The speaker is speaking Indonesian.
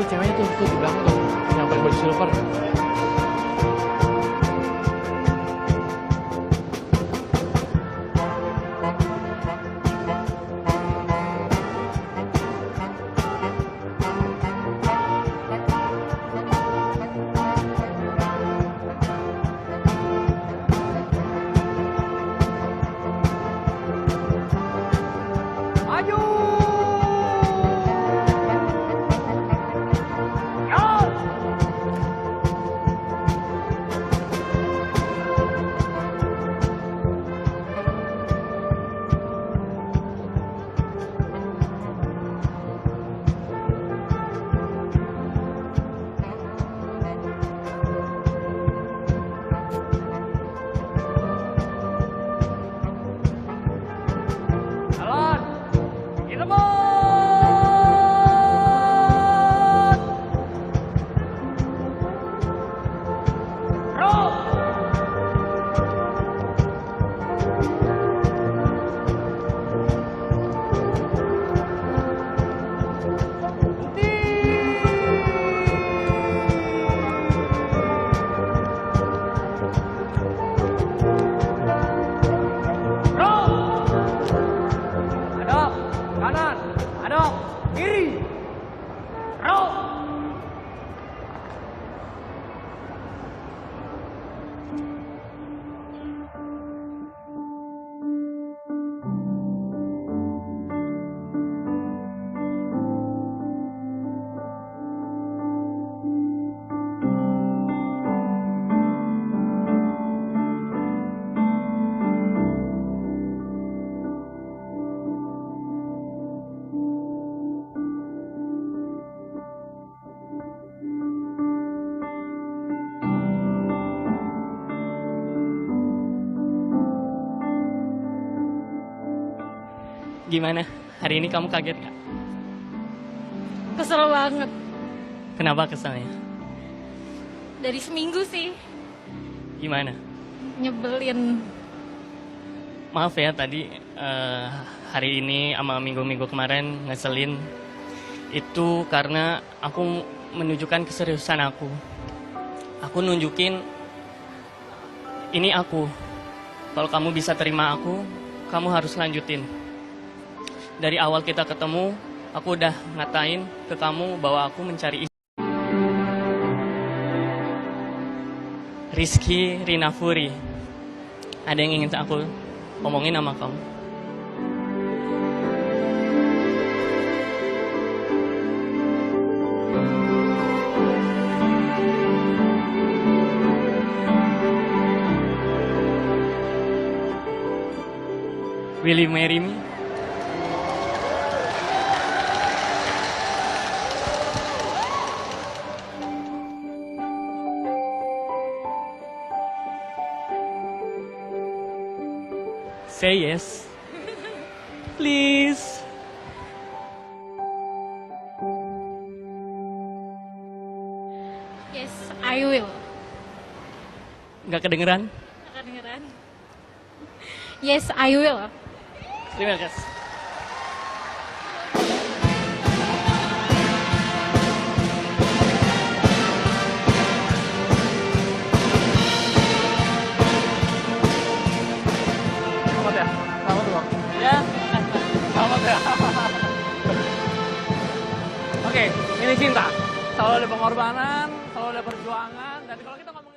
ceweknya tuh di belakang tuh, yang pakai baju silver. Gimana? Hari ini kamu kaget nggak? Kesel banget. Kenapa keselnya? Dari seminggu sih. Gimana? Nyebelin. Maaf ya tadi hari ini sama minggu-minggu kemarin ngeselin. Itu karena aku menunjukkan keseriusan aku. Aku nunjukin ini aku. Kalau kamu bisa terima aku, kamu harus lanjutin. Dari awal kita ketemu, aku udah ngatain ke kamu bahwa aku mencari Rizky Rinafuri. Ada yang ingin aku ngomongin sama kamu? Will you marry me? Say yes. Please. Yes, I will. Nggak kedengeran? Kedengeran. Yes, I will. Terima kasih. Ya. Selamat ya. Oke, ini cinta. Selalu ada pengorbanan, selalu ada perjuangan. Dan kalau kita ngomongin